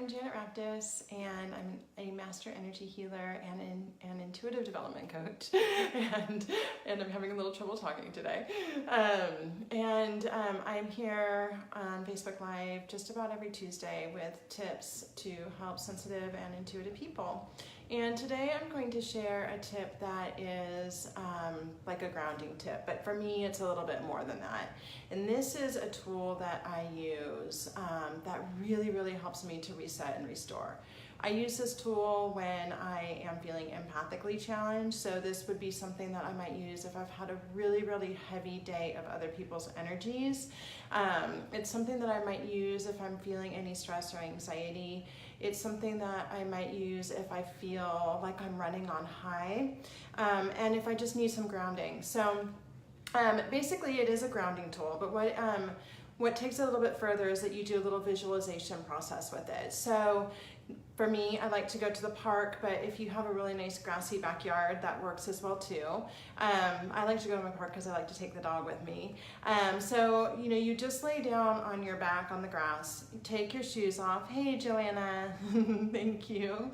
I'm Janet Raptis, and I'm a master energy healer and an intuitive development coach, and I'm having a little trouble talking today. I'm here on Facebook Live just about every Tuesday with tips to help sensitive and intuitive people. And today I'm going to share a tip that is like a grounding tip, but for me it's a little bit more than that. And this is a tool that I use that really helps me to reset and restore. I use this tool when I am feeling empathically challenged, so this would be something that I might use if I've had a really heavy day of other people's energies. It's something that I might use if I'm feeling any stress or anxiety. It's something that I might use if I feel like I'm running on high, and if I just need some grounding. So basically it is a grounding tool, but what takes it a little bit further is that you do a little visualization process with it. So for me, I like to go to the park, but if you have a really nice grassy backyard, that works as well too. I like to go to my park because I like to take the dog with me. So, you just lay down on your back on the grass, take your shoes off. Hey, Joanna, thank you.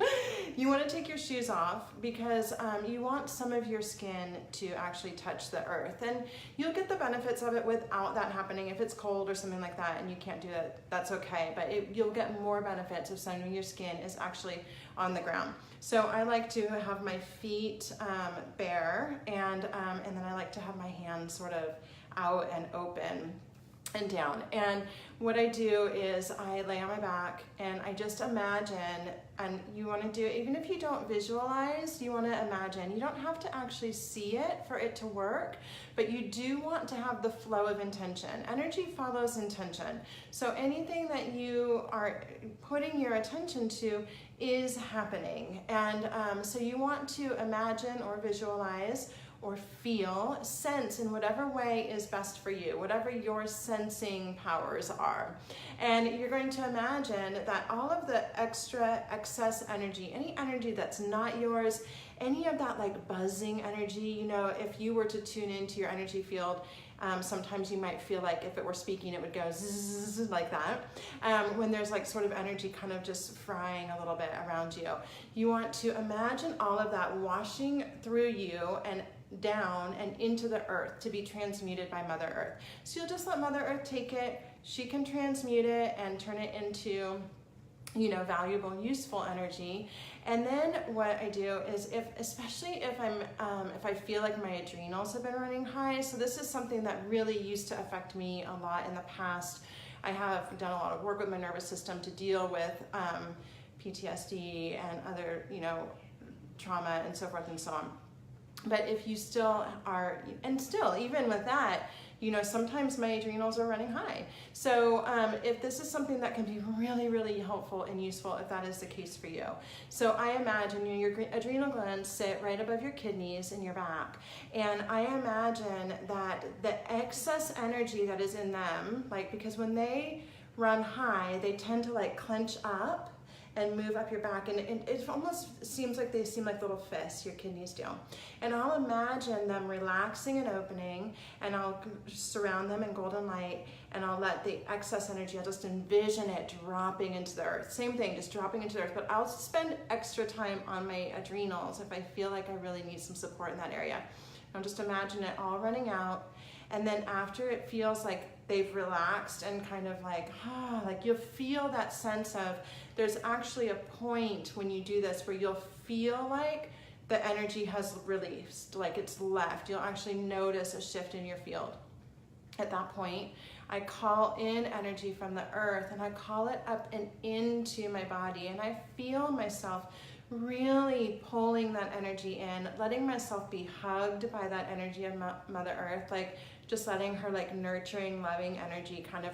You want to take your shoes off because you want some of your skin to actually touch the earth, and you'll get the benefits of it without that happening. If it's cold or something like that and you can't do that, that's okay, but you'll get more benefits if some of your skin is actually on the ground. So I like to have my feet bare, and then I like to have my hands sort of out and open and down. And what I do is I lay on my back and I just imagine, and you want to do it, even if you don't visualize, you want to imagine. You don't have to actually see it for it to work, but you do want to have the flow of intention. Energy follows intention. So anything that you are putting your attention to is happening. And so you want to imagine or visualize or feel, sense in whatever way is best for you, whatever your sensing powers are. And you're going to imagine that all of the excess energy, any energy that's not yours, any of that like buzzing energy, if you were to tune into your energy field, sometimes you might feel like if it were speaking, it would go zzz like that. When there's like sort of energy kind of just frying a little bit around you. You want to imagine all of that washing through you and down and into the earth to be transmuted by Mother Earth. So you'll just let Mother Earth take it. She can transmute it and turn it into valuable and useful energy. And then what I do is especially if I feel like my adrenals have been running high, so this is something that really used to affect me a lot in the past. I have done a lot of work with my nervous system to deal with PTSD and other, trauma and so forth and so on. But if you still are, and still, even with that, sometimes my adrenals are running high. So if this is something that can be really helpful and useful, if that is the case for you. So I imagine your adrenal glands sit right above your kidneys in your back. And I imagine that the excess energy that is in them, because when they run high, they tend to clench up and move up your back, and it almost seems like they seem like little fists, your kidneys do. And I'll imagine them relaxing and opening, and I'll surround them in golden light, and I'll let the excess energy, I'll just envision it dropping into the earth. Same thing, just dropping into the earth, but I'll spend extra time on my adrenals if I feel like I really need some support in that area. I'll just imagine it all running out, and then after it feels like they've relaxed and kind of you'll feel that sense of, there's actually a point when you do this where you'll feel like the energy has released, like it's left. You'll actually notice a shift in your field. At that point, I call in energy from the earth and I call it up and into my body, and I feel myself really pulling that energy in, letting myself be hugged by that energy of Mother Earth, just letting her nurturing, loving energy kind of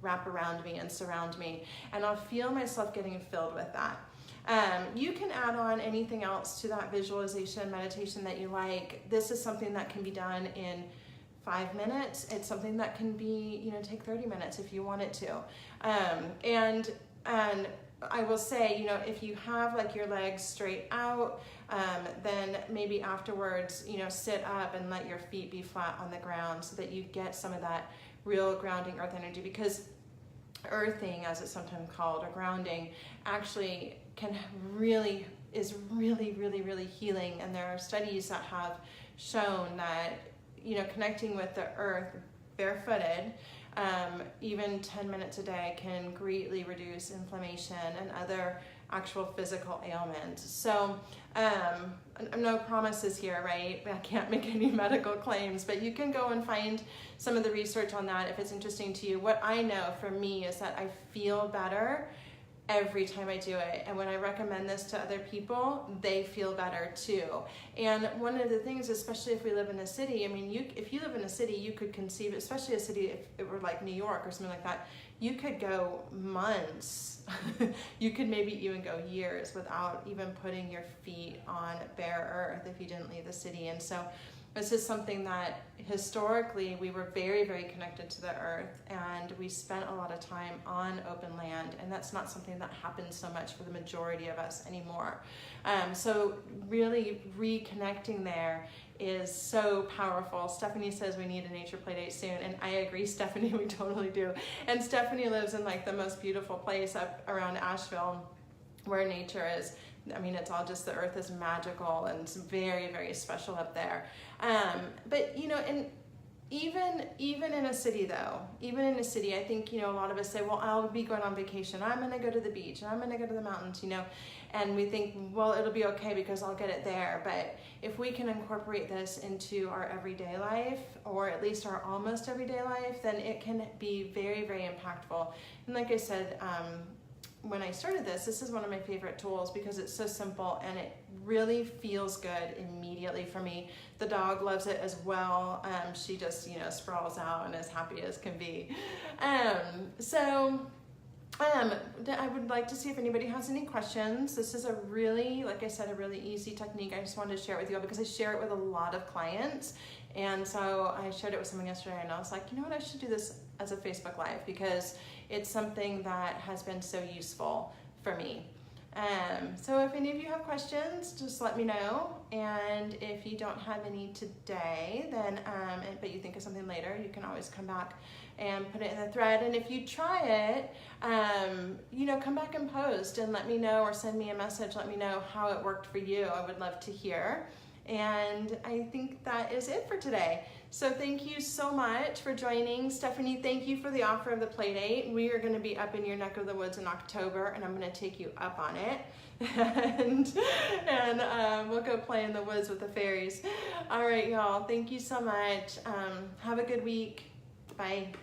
wrap around me and surround me, and I'll feel myself getting filled with that. You can add on anything else to that visualization meditation that you like. This is something that can be done in 5 minutes. It's something that can be, take 30 minutes if you want it to. And I will say, if you have your legs straight out, then maybe afterwards, sit up and let your feet be flat on the ground so that you get some of that real grounding earth energy. Because earthing, as it's sometimes called, or grounding, actually is really healing. And there are studies that have shown that, you know, connecting with the earth barefooted, even 10 minutes a day, can greatly reduce inflammation and other actual physical ailments. So no promises here, right? I can't make any medical claims, but you can go and find some of the research on that if it's interesting to you. What I know for me is that I feel better every time I do it, and when I recommend this to other people, they feel better too. And one of the things, especially if we live in a city, I mean, if you live in a city, you could conceive, especially a city if it were like New York or something like that, you could go months, you could maybe even go years without even putting your feet on bare earth if you didn't leave the city. And so this is something that historically we were very connected to the earth, and we spent a lot of time on open land, and that's not something that happens so much for the majority of us anymore. So really reconnecting there is so powerful. Stephanie says we need a nature play date soon, and I agree, Stephanie, we totally do. And Stephanie lives in like the most beautiful place up around Asheville where nature is, I mean, it's all just, the earth is magical and it's very special up there. But you know, and even in a city though, even in a city, I think, you know, a lot of us say, well, I'll be going on vacation, I'm gonna go to the beach, and I'm gonna go to the mountains, you know, and we think, well, it'll be okay because I'll get it there. But if we can incorporate this into our everyday life, or at least our almost everyday life, then it can be very impactful. And like I said, when I started this is one of my favorite tools because it's so simple and it really feels good immediately for me. The dog loves it as well. She just, you know, sprawls out and as happy as can be. I would like to see if anybody has any questions. This is a really, like I said, a really easy technique. I just wanted to share it with you all because I share it with a lot of clients. And so I shared it with someone yesterday, and I was like, you know what, I should do this as a Facebook Live because it's something that has been so useful for me. So if any of you have questions, just let me know. And if you don't have any today, then but you think of something later, you can always come back and put it in the thread. And if you try it, you know, come back and post and let me know, or send me a message, let me know how it worked for you. I would love to hear. And I think that is it for today. So thank you so much for joining. Stephanie, thank you for the offer of the play date. We are going to be up in your neck of the woods in October, and I'm going to take you up on it. and we'll go play in the woods with the fairies. All right, y'all. Thank you so much. Have a good week. Bye.